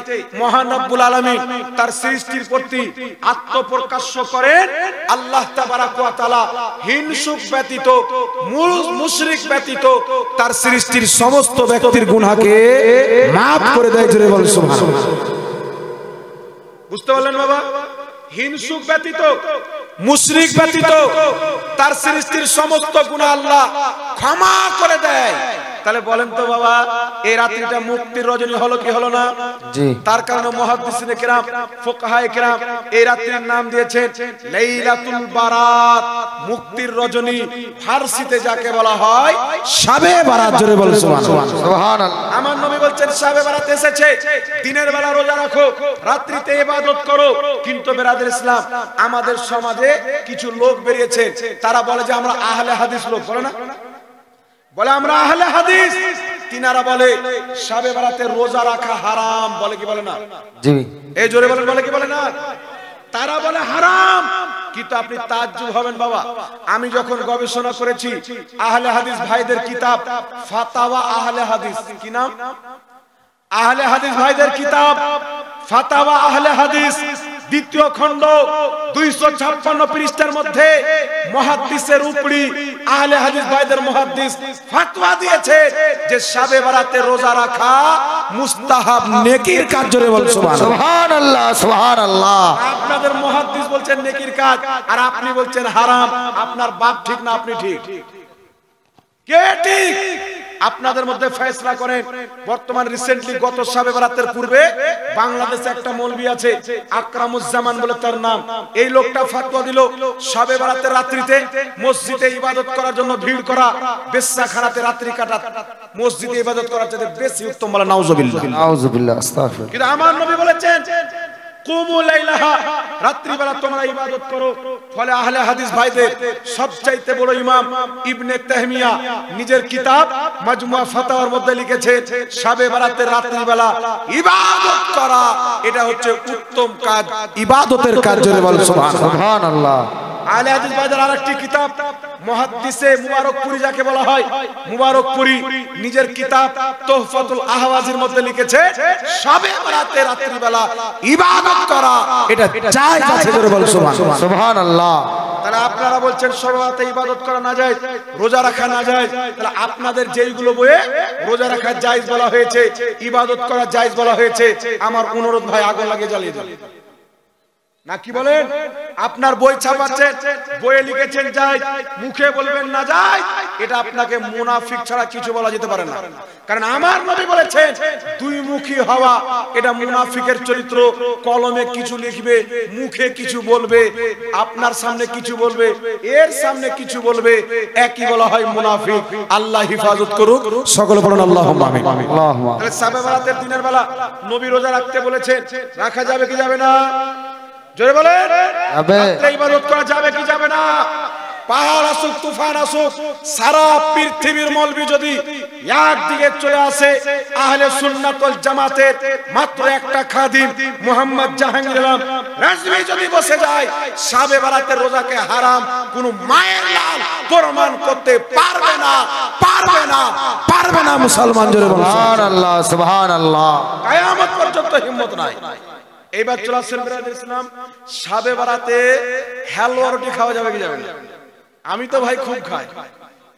মহান রব্বুল আলামিন তার সৃষ্টির প্রতি আত্মপ্রকাশ্য করেন। আল্লাহ তাবারাক ওয়া তাআলা হিংসুক ব্যতীত, মুশরিক ব্যতীত তার সৃষ্টির সমস্ত ব্যক্তির গুনাহকে maaf করে দেয়। জোরে বল সুবহানাল্লাহ। বুঝতে পারলেন বাবা? হিংসুক ব্যতীত, মুশরিক ব্যতীত তার সৃষ্টির সমস্ত গুনাহ আল্লাহ ক্ষমা করে দেয়। তাহলে বলেন তো বাবা, এই রাত্রিটা মুক্তির রজনী হলো কি হলো না? জি। তার কারণে মুহাদ্দিসিনে কিরাম, ফুকাহায়ে কিরাম এই রাত্রির নাম দিয়েছেন লাইলাতুল বারাত, মুক্তির রজনী। ফারসিতে যাকে বলা হয় শাবে বারাত। জোরে বল সুবহানাল্লাহ। আমার নবী বলছেন শাবে বারাত এসেছে, দিনের বেলা রোজা রাখো, রাত্রিতে ইবাদত করো। কিন্তু বেরাদর ইসলাম, আমাদের সমাজে কিছু লোক বেরিয়েছে, তারা বলে যে আমরা আহলে হাদিস লোক, বলে না, বলে আমরা আহলে হাদিস। তিনারা বলে শাবে বারাতে রোজা রাখা হারাম, বলে কি বলে না? জি। এই জোরে বলেন, বলে কি বলে না? তারা বলে হারাম। কিন্তু আপনি তাজ্জুব হবেন বাবা, আমি যখন গবেষণা করেছি আহলে হাদিস ভাইদের কিতাব ফাতাওয়া আহলে হাদিস, কি নাম? আহলে হাদিস ভাইদের কিতাব ফাতাওয়া আহলে হাদিস, দ্বিতীয় খণ্ড 256 পৃষ্ঠার মধ্যে মুহাদ্দিসের উপরি আহলে হাদিস ভাইদের মুহাদ্দিস ফতোয়া দিয়েছে যে শাবে বারাতে রোজা রাখা মুস্তাহাব, নেকির কাজ। জোরে বল সুবহানাল্লাহ। সুবহানাল্লাহ। আপনাদের মুহাদ্দিস বলছেন নেকির কাজ, আর আপনি বলছেন হারাম। আপনার বাপ ঠিক না আপনি ঠিক? কে ঠিক? আপনাদের মধ্যে ফয়সালা করেন। বর্তমান রিসেন্টলি গত শাবে বারাতের পূর্বে বাংলাদেশে একটা মৌলবি আছে, আকরামুজ্জামান বলে তার নাম। এই লোকটা ফতোয়া দিল শাবে বারাতের রাত্রিতে মসজিদে ইবাদত করার জন্য ভিড় করা, বেশ্যাখানাতে রাত্রি কাটা মসজিদে ইবাদত করার চেয়ে বেশি উত্তম। বলা নাউজুবিল্লাহ। নাউজুবিল্লাহ, আস্তাগফিরুল্লাহ। কিন্তু আমার নবী বলেছেন কুমু লাইলাহা, রাত্রি বেলা তোমরা ইবাদত করো। ফলে আহলে হাদিস ভাইদের সবচাইতে বড় ইমাম ইবনে তাহমিয়া নিজের কিতাব মাজমুআ ফাতাওয়ার মধ্যে লিখেছে, শাবে বারাতের রাত্রি বেলা ইবাদত করা এটা হচ্ছে উত্তম কাজ, ইবাদতের কাজ। জোরে বল সুবহানাল্লাহ। আহলে হাদিস ভাইদের আরেকটি কিতাব মুহাদ্দিসে মুবারকপুরি যাকে বলা হয়, মুবারকপুরি নিজের কিতাব তুহফাতুল আহওয়াজের মধ্যে লিখেছে শবে বরাতে রাত্রিবেলা ইবাদত করা এটা জায়েজ আছে। জোরে বল সুবহানাল্লাহ। তাহলে আপনারা বলছেন শবে বরাতে ইবাদত করা না জায়েজ, রোজা রাখা না জায়েজ, তাহলে আপনাদের যেইগুলো বইয়ে রোজা রাখা জায়েজ বলা হয়েছে, ইবাদত করা জায়েজ বলা হয়েছে, আমার অনুরোধ ভাই আগুন লাগিয়ে জ্বালিয়ে দেন না, কি বলেন? আপনার বই ছাপাচ্ছেন, বইয়ে লিখেছেন জায়েজ, মুখে বলবেন না জায়েজ, এটা আপনাকে মুনাফিক ছাড়া কিছু বলা যেতে পারে না। কারণ আমার নবী বলেছেন দুই মুখী হওয়া এটা মুনাফিকের চরিত্র। কলমে কিছু লিখবে, মুখে কিছু বলবে, আপনার সামনে কিছু বলবে, এর সামনে কিছু বলবে, একই বলা হয় মুনাফিক। আল্লাহ হেফাজত করুক, সকলে বলুন আল্লাহুম্মা আমিন। তাহলে শবে বরাতের দিনের বেলা নবী রোজা রাখতে বলেছেন, রাখা যাবে কি যাবে না? জোরে বলেন, রাতে ইবাদত করা যাবে কি যাবে না? পাহাড় আসুক, তুফান আসুক, সারা পৃথিবীর মৌলবি যদি একদিকে চলে আসে, আহলে সুন্নাত ওয়াল জামাতের মাত্র একটা খাদিম মুহাম্মদ জাহাঙ্গীর আলম রাজভী যদি বসে যায়, শবে বরাতের রোজাকে হারাম কোন মায়ের লাল প্রমাণ করতে পারবে না, পারবে না, পারবে না। মুসলমান জোরে বলুন সুবহানাল্লাহ, সুবহানাল্লাহ। কিয়ামত পর্যন্ত হিম্মত নাই। এইবার চলে আসেন বিরাদর ইসলাম, শবে বরাতে হালুয়া রুটি খাওয়া যাবে কি যাবে না? আমি তো ভাই খুব খাই,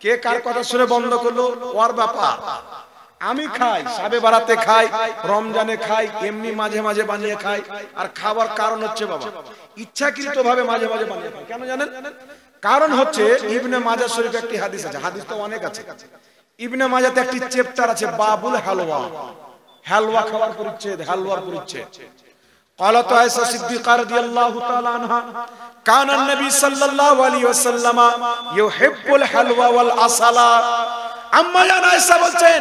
কে কার কথা শুনে বন্ধ করলো ওর ব্যাপার। আমি খাই, শবে বরাতে খাই, রমজানে খাই, এমনি মাঝে মাঝে বানিয়ে খাই। আর খাবার কারণ হচ্ছে বাবা ইচ্ছাকৃত ভাবে মাঝে মাঝে বানিয়ে খাই। কেন জানেন? কারণ হচ্ছে ইবনে মাজাহ শরীফে একটি হাদিস আছে, হাদিস তো অনেক আছে। ইবনে মাজাহতে একটি চ্যাপ্টার আছে বাবুল হালওয়া, হালওয়া খাওয়ার পরিচ্ছেদ, হালওয়ার পরিচ্ছেদ। قالت عائشة صديقة رضي الله تعالى عنها كان النبي صلى الله عليه وسلم يحب الحلوى والعسل। আম্মা জান আয়েশা বলছেন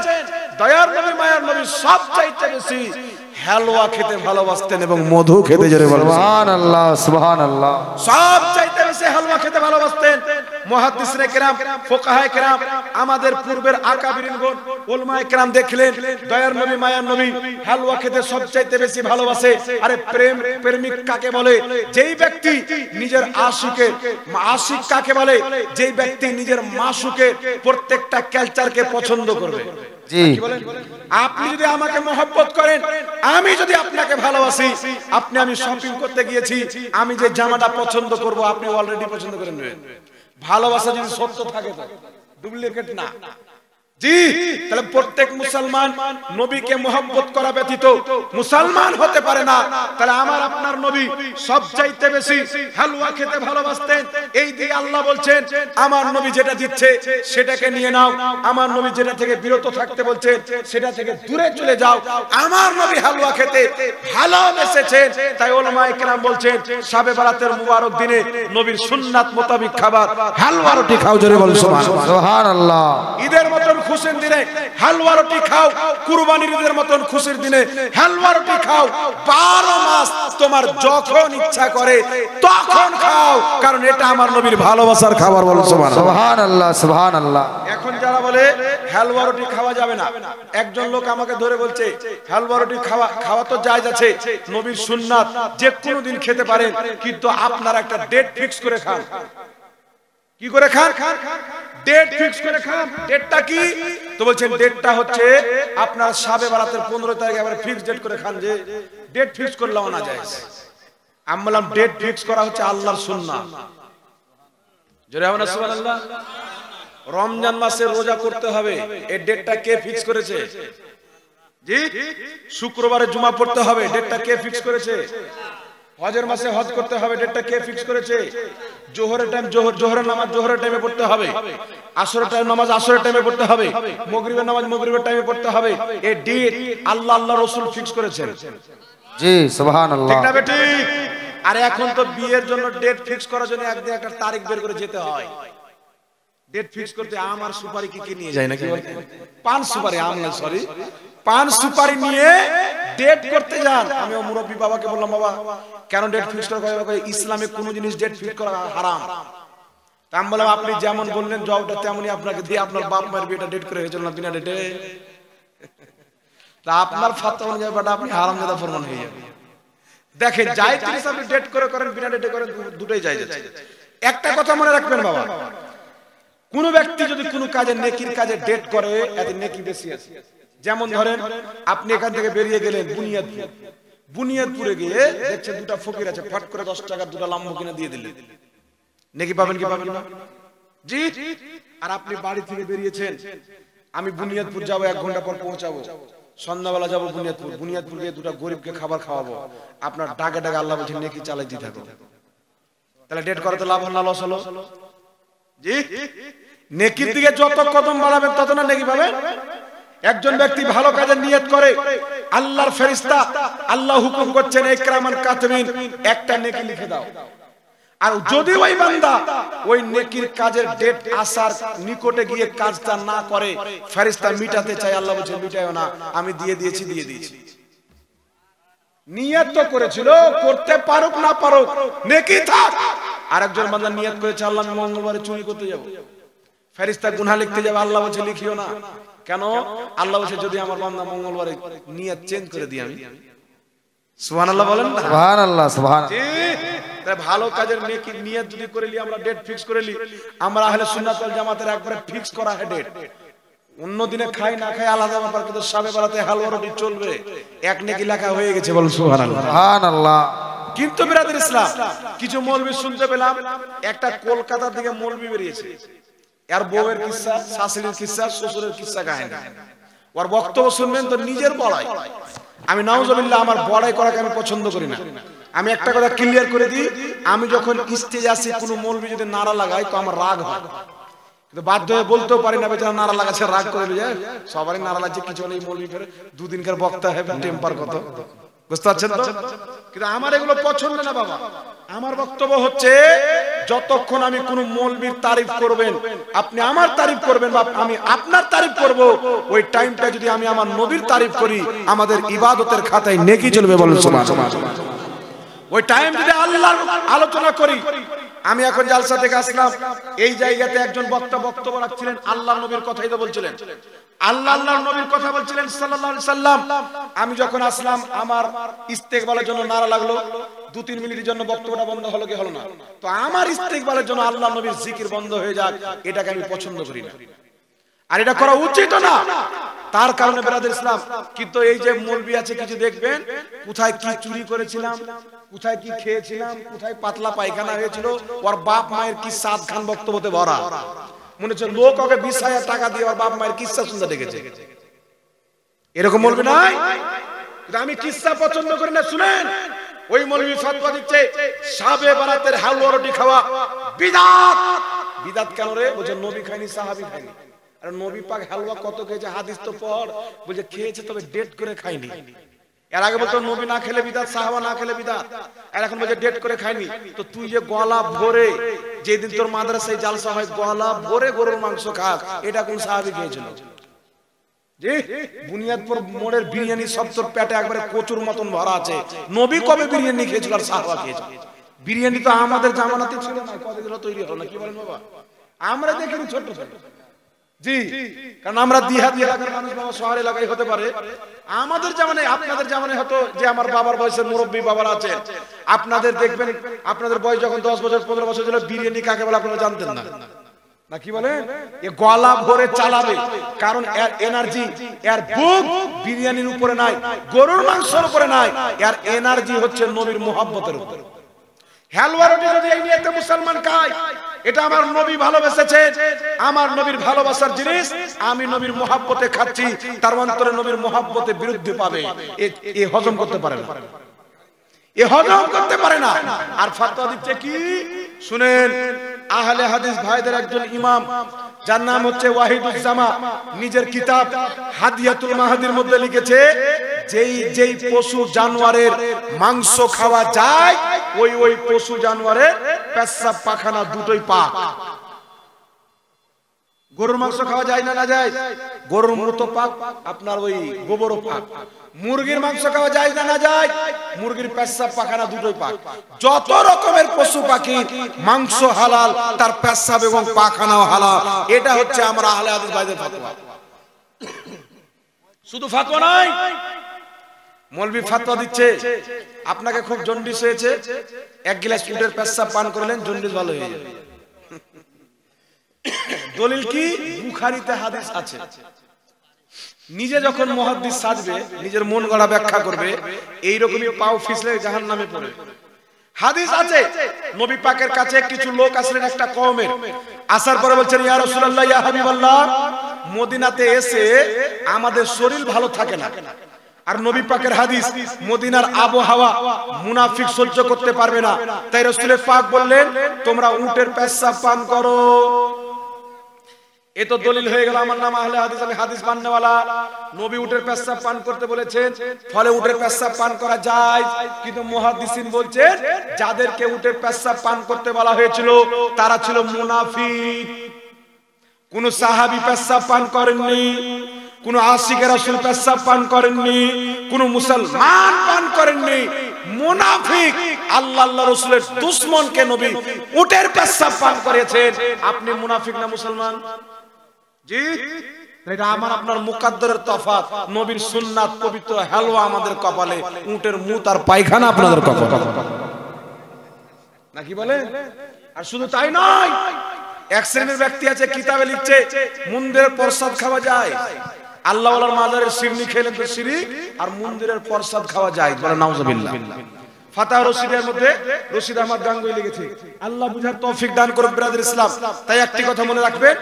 দয়ার নবী মায়ার নবী সবচাইতে বেশি হালুয়া খেতে ভালোবাসতেন এবং মধু খেতে। জোরে বলুন সুবহানাল্লাহ, সুবহানাল্লাহ। সবচাইতে বেশি হালুয়া খেতে ভালোবাসতেন। মুহাদ্দিসিনে কেরাম, ফুকাহায়ে কেরাম, আমাদের পূর্বের আকাবিরিনগণ, উলামায়ে কেরাম দেখলেন দয়ার নবী মায়ার নবী হালুয়া খেতে সবচাইতে বেশি ভালোবাসে। আরে প্রেমিক কাকে বলে? যেই ব্যক্তি নিজের আশিকের, আশিক কাকে বলে? যেই ব্যক্তি নিজের মাশুকের প্রত্যেকটা কালচারকে পছন্দ করবে। জি, আপনি যদি আমাকে মহব্বত করেন, আমি যদি আপনাকে ভালোবাসি, আমি শপিং করতে গিয়েছি, আমি যে জামাটা পছন্দ করব আপনি অলরেডি পছন্দ করে নেবেন। ভালোবাসা যদি সত্য থাকে তো, ডুপ্লিকেট না। জি, তাহলে প্রত্যেক মুসলমান নবীকে মহব্বত করা ব্যতীত মুসলমান হতে পারে না। তাহলে আমার আপনার নবী সবচাইতে বেশি হালুয়া খেতে ভালোবাসতেন। এই দিয়ে আল্লাহ বলছেন আমার নবী যেটা দিচ্ছে সেটাকে নিয়ে নাও, আমার নবী যেটা থেকে বিরত থাকতে বলছেন সেটা থেকে দূরে চলে যাও। আমার নবী হালুয়া খেতে ভালোবেসেছেন, তাই উলামায়ে কেরাম বলছেন শবে বরাতের মুবারক দিনে নবীর সুন্নাত মোতাবেক খাবার হালুয়া রুটি খাও। জোরে বলুন সুবহানাল্লাহ। ঈদের মতন খুশির দিনে হালুয়া রুটি খাও, কুরবানির ঈদের মতন খুশির দিনে হালুয়া রুটি খাও। 12 মাস তোমার যখন ইচ্ছা করে তখন খাও, কারণ এটা আমার নবীর ভালোবাসার খাবার। বলুন সুবহানাল্লাহ, সুবহানাল্লাহ। এখন যারা বলে হালুয়া রুটি খাওয়া যাবে না, একজন লোক আমাকে ধরে বলছে হালুয়া রুটি খাওয়া তো জায়েজ আছে, নবীর সুন্নাত, যে কোনো দিন খেতে পারেন, কিন্তু আপনারা একটা ডেট ফিক্স করে খান। কি করে খান? ডেট ফিক্স করে খান। ডেটটা কি? তো বলছেন ডেটটা হচ্ছে আপনার শবে বরাতের 15 তারিখ এবারে ফিক্স ডেট করে খান। যে ডেট ফিক্স করলেও না যায়। আমি বললাম ডেট ফিক্স করা হচ্ছে আল্লাহর সুন্নাহ। জোরে হবে না সুবহানাল্লাহ। রমজান মাসে রোজা করতে হবে, এই ডেটটা কে ফিক্স করেছে? জি, শুক্রবারে জুমা পড়তে হবে, ডেটটা কে ফিক্স করেছে? হজের মাসে হজ করতে হবে, ডেটটা কে ফিক্স করেছে? জোহরের টাইম জোহরের নামাজ জোহরের টাইমে পড়তে হবে, আসরের টাইম নামাজ আসরের টাইমে পড়তে হবে, মাগরিবের নামাজ মাগরিবের টাইমে পড়তে হবে। এই ডেট আল্লাহ রাসূল ফিক্স করেছেন। জি, সুবহানাল্লাহ। ঠিক না বেটি? আর এখন তো বিয়ের জন্য ডেট ফিক্স করার জন্য একদিন একটা তারিখ বের করে যেতে হয়। ডেট ফিক্স করতে আম আর সুপারি কি নিয়ে যায় নাকি? পান সুপারি, আম না, সরি, পান সুপারি নিয়ে ডেট করতে যান। আমি মুরব্বী বাবাকে বললাম, বাবা কেন ডেট ফিক্স করা? ইসলামে কোন জিনিস ডেট ফিক্স করা হারাম। তা আমি বললাম আপনি যেমন বললেন জবাবটা তেমনই আপনাকে দিয়ে আপনার বাপ মায়ের বিয়েটা ডেট করে হয়েছিল না বিনা ডেটে। তা আপনার ফাতোয়া অনুযায়ী বাটা আপনি হারামজাদা ফরমান হয়ে যাবে। দেখেন জায়েজ জিনিস আপনি ডেট করে করেন, বিনা ডেটে করেন, দুটোই জায়েজ আছে। একটা কথা মনে রাখবেন বাবা, কোন ব্যক্তি যদি কোনো কাজে নেকির কাজে ডেট করে এতে নেকি বেশি আছে। যেমন ধরেন আপনি এখান থেকে বেরিয়ে গেলেন বুনিয়াদপুরে গিয়ে দেখছেন দুটো ফকির আছে, ফট করে 10 টাকা দুটো লাম্বোর্গিনি দিয়ে দিলেন, নেকি পাবেন কি পাবেন না? জি। আর আপনি বাড়ি থেকে বেরিয়েছেন, আমি বুনিয়াদপুর যাবো, 1 ঘন্টা পর পৌঁছাবো, সন্ধ্যাবেলা যাবো বুনিয়াদপুর গিয়ে দুটো গরিবকে খাবার খাওয়াবো, আপনার ডাকে ডাকে আল্লাহ বলছেন নেকি চালাইতে থাকো। তাহলে ডেট করাতে লাভ হলো না লস হলো? জি। নেকির দিকে যত কদম বাড়াবেন তত না নেকি পাবেন। একজন ব্যক্তি ভালো কাজের নিয়ত করে, আল্লাহর ফেরেশতা আল্লাহ হুকুম করছেন ইকরামান কাতিবিন, একটা নেকি লিখে দাও। আর যদি ওই বান্দা ওই নেকির কাজের ডেট আসার নিকটে গিয়ে কাজটা না করে, ফেরেশতা মিটাতে চায়, আল্লাহ বলছেন মিটায়ও না, আমি দিয়ে দিয়েছি। নিয়ত তো করেছিল, করতে পারুক না পারুক নেকি থাক। আরেকজন বান্দা নিয়ত করেছে আল্লাহ আমি মঙ্গলবারে চুরি করতে যাব, ফেরেশতা গুনাহ লিখতে যাবে, আল্লাহ বলছে লিখিও না। কেন? আল্লাহ বলছে যদি আমার বান্দা মঙ্গলবারে নিয়ত চেঞ্জ করে দিই আমি। সুবহানাল্লাহ বলেন না? সুবহানাল্লাহ সুবহানাল্লাহ। জি। তাই ভালো কাজের নেকি নিয়ত যদি করেলি, আমরা ডেট ফিক্স করেলি, আমরা আহলে সুন্নাত ওয়াল জামাতের একবারে ফিক্স করা হয় ডেট। অন্য দিনে খাই না খাই আলাদা ব্যাপার, কিন্তু শাবে বারাতে হালুয়া রুটি চলবে, এক নেকি লেখা হয়ে গেছে, বল সুবহানাল্লাহ। সুবহানাল্লাহ। কিন্তু বিরাদর ইসলাম, কিছু মৌলবি শুনতে পেলাম, একটা কলকাতা থেকে মৌলবি বেরিয়েছে, আর বউয়ের কিস্সা, শাশুড়ির কিস্সা, শ্বশুরের কিস্সা কাহিনী, ওর বক্তব্য শুনবেন তো নিজের বড়াই। আমি নাউজুবিল্লাহ, আমার বড়াই করাকে আমি পছন্দ করি না। আমি একটা কথা ক্লিয়ার করে দিই, আমি যখন স্টেজে আসি কোনো মৌলবি যদি নারা লাগায় তো আমার রাগ হয়, কিন্তু বাধ্য হয়ে বলতেও পারি না, বেচারা নারা লাগাচ্ছে, রাগ করে যায়, সবারই নারা লাগছে, কিছু হলেই মৌলবি ফেরে, দুদিনকার বক্তা হবে, টেম্পার কত, বুঝতে পারছেন তো? কিন্তু আমার এগুলো পছন্দ না বাবা। আমার বক্তব্য হচ্ছে, যতক্ষণ আমি কোন মৌলবীর তারিফ করবেন, আপনি আমার তারিফ করবেন বা আমি আপনার তারিফ করব, ওই টাইমটা যদি আমি আমার নবীর তারিফ করি, আমাদের ইবাদতের খাতায় নেকি চলবে, বলুন সুবহানাল্লাহ। ওই টাইম যদি আল্লাহর আলোচনা করি, আমি এখন জালসা থেকে আসলাম, এই জায়গাতে একজন বক্তা বক্তব্য রাখছিলেন, আল্লাহর নবীর কথাই তো বলছিলেন, আল্লাহর নবীর কথা বলছিলেন সাল্লাল্লাহু আলাইহি সাল্লাম। আমি যখন আসলাম, আমার ইস্তেকবালের জন্য নারা লাগলো, 2-3 মিনিটের জন্য বক্তব্যটা বন্ধ হলো কি হলো না? তো আমার ইস্তেকবালের জন্য আল্লাহর নবীর জিকির বন্ধ হয়ে যাক, এটাকে আমি পছন্দ করি না, আর এটা করা উচিত না। তার কারণে বিরাদর ইসলাম, কিন্তু এই যে মৌলবি আছে কিছু দেখবেন, কোথায় কি চুরি করেছিলাম, কোথায় কি খেয়েছিলাম, কোথায় পাতলা পায়খানা হয়েছিল, ওর বাপ মায়ের কি 7 খান বক্তব্যতে ভরা, মনে হচ্ছে লোক ওকে 20,000 টাকা দিয়ে ওর বাপ মায়ের কিস্সা শুনতে দেখেছে। এরকম মৌলবি নাই? আমি কিস্সা পছন্দ করি না। শুনেন, ওই মৌলবি ফতোয়া দিচ্ছে শাবে বারাতের হালুয়া রুটি খাওয়া বিদআত। বিদআত কেন রে? বলছে নবী খায়নি, সাহাবী খায়নি। আর নবী পাক হালুয়া কত খেয়েছে, হাদিস তো পড়। বলছে খেয়েছে, তবে ডেট করে খায়নি। এর আগে বলতো নবী না খেলে বিদআত, সাহাবা না খেলে বিদআত, আর এখন বলছে ডেট করে খায়নি। তো তুই যে গলা ভরে, যেদিন তোর মাদ্রাসায় জালসা হয়, গলা ভরে গরুর মাংস খাস, এটা কোন সাহাবী খেয়েছিল? জি। বুনিয়াদপুর মোড়ের বিরিয়ানি সব তোর পেটে একবারে কচুর মতন ভরা আছে, নবী কবে বিরিয়ানি খেয়েছিল আর সাহাবা খেয়েছিল? বিরিয়ানি তো আমাদের জামানাতে ছিল না, কতদিন তৈরি হলো না, কি বলেন বাবা? আমরা দেখিনি ছোট ছোট। জি। কারণ আমরা দিহাত এলাকার মানুষ, বাবা শহর এলাকায় হতে পারে, আমাদের জামানায়, আপনাদের জামানায় হতো যে আমার বাবার বয়সের মুরব্বী বাবারা আছেন, আপনাদের দেখবেন, আপনাদের বয়স যখন 10 বছর 15 বছর ছিল, বিরিয়ানি কাকে বলে আপনারা জানতেন না, না কি বলেন? এ গলা ভরে চালাবে, কারণ এর এনার্জি, এর বুক বিরিয়ানির উপরে নাই, গরুর মাংসের উপরে নাই, এর এনার্জি হচ্ছে নবীর মুহাব্বতের উপর। হালুয়া রুটি যদি এই নিয়তে মুসলমান খায়, এটা আমার নবী ভালোবেসেছে, আমার নবীর ভালোবাসার জিনিস, আমি নবীর মুহাব্বতে খাচ্ছি, তার অন্তরে নবীর মুহাব্বতে বিরুদ্ধে পাবে, এ হজম করতে পারে না, এ হজম করতে পারে না। আর ফতোয়া দিচ্ছে কি শুনেন, আহলে হাদিস ভাইদের একজন ইমাম, যার নাম হচ্ছে ওয়াহিদুজ্জামা, নিজের কিতাব হাদিয়াতুল মাহাদির মধ্যে লিখেছে, যেই পশু জানোয়ারের মাংস খাওয়া যায়, ওই পশু জানোয়ারের পেশাব পায়খানা দুটোই পাক। গরুর মাংস খাওয়া যায় না? না যায়। গরুর মূত্র পাক, আপনার ওই গোবরও পাক। মুরগির মাংস খাওয়া যায় না? না যায়। মুরগির পেশাব পায়খানা দুটোই পাক। যত রকমের পশু পাখি মাংস হালাল, তার পেশাব এবং পায়খানাও হালাল। এটা হচ্ছে আমরা আহলে হাদিস ভাইদের ফতোয়া। শুধু ফতোয়া নয়, মৌলবি ফাতোয়া দিচ্ছে আপনাকে খুব জন্ডিস হয়েছে, এক গ্লাস উটের পেশাব পান করলেন, জন্ডিস ভালো হয়ে যাবে। দলিল কি? বুখারীতে হাদিস আছে। নিজে যখন মুহাদ্দিস সাজবে, নিজের মন গড়া ব্যাখ্যা করবে, এইরকমই পাও ফিসলে জাহান্নামে পড়ে। হাদিস আছে, নবী পাকের কাছে কিছু লোক আসলেন একটা কওমের, আসার পরে বলছেন ইয়া রাসূলুল্লাহ ইয়া হাবিবাল্লাহ, মদিনাতে এসে আমাদের শরীর ভালো থাকে না। আর নবী পাকের হাদিস, মদিনার আবহাওয়া মুনাফিক সহ্য করতে পারবে না, তাই রাসূল পাক বললেন তোমরা উটের পেশাব পান করো। এ তো দলিল হয়ে গেল আমার নাম আহলে হাদিস, আমি হাদিস মাননেওয়ালা। নবী উটের পেশাব পান করতে বলেছেন, ফলে উটের পেশাব পান করা যায়। কিন্তু মুহাদ্দিসিন বলছেন যাদেরকে উটের পেশাব পান করতে বলা হয়েছিল তারা ছিল মুনাফিক। কোন সাহাবী পেশাব পান করেননি, কোন আশিকে রাসূল পেশাব পান করেননি, কোন মুসলমান পান করেননি। মুনাফিক আল্লাহ রাসূলের দুশমনকে নবী উটের পেশাব পান করেছেন। আপনি মুনাফিক না মুসলমান? জি, এটা আমার আপনার মুকাদ্দারের তফাৎ। নবীর সুন্নাত পবিত্র হালওয়া আমাদের কপালে, উটের মুত আর পায়খানা আপনাদের কপালে, নাকি বলে? আর শুধু তাই নয়, এক শ্রেণীর ব্যক্তি আছে কিতাবে লিখছে মন্দিরের প্রসাদ খাওয়া যায়। আল্লাহ ওয়ালার মাজারের শিরনি খেলেন তো শিরিক, আর মন্দিরের প্রসাদ খাওয়া যায়, বলে নাউজুবিল্লাহ। ফাতাহ রশিদের মধ্যে রশিদ আহমদ গাঙ্গুই লিখেছে। আল্লাহ বুঝার তৌফিক দান করুক বিরাদর ইসলাম। তাই একটি কথা মনে রাখবেন,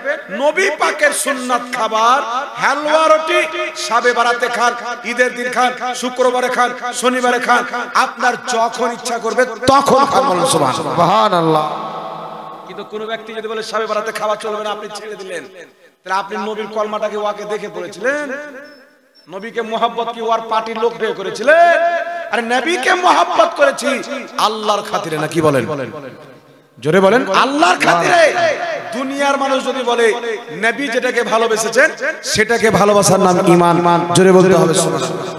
নবী পাকের সুন্নাত খাবার হালুয়া রুটি শাবে বারাতে খান, ঈদের দিন খান, শুক্রবারে খান, শনিবারে খান, আপনার যখন ইচ্ছা করবে তখন খান, বলুন সুবহানাল্লাহ। কিন্তু কোন ব্যক্তি যদি বলে শাবে বারাতে খাওয়া চলবে না, আপনি ছেড়ে দিলেন, তাহলে আপনি নবীর কলমাটাকে ওয়াকে দেখে পড়েছিলেন? নবীকে মোহাব্বত কি ওয়ার পার্টির লোক হয়ে করেছিলেন? আরে নবীকে মোহাব্বত করেছি আল্লাহর খাতিরে, না কি বলেন? জোরে বলেন, আল্লাহর খাতিরে। দুনিয়ার মানুষ যদি বলে নবী যেটাকে ভালোবেসেছেন সেটাকে ভালোবাসার নাম ঈমান, জোরে বলতে হবে সুবহানাল্লাহ।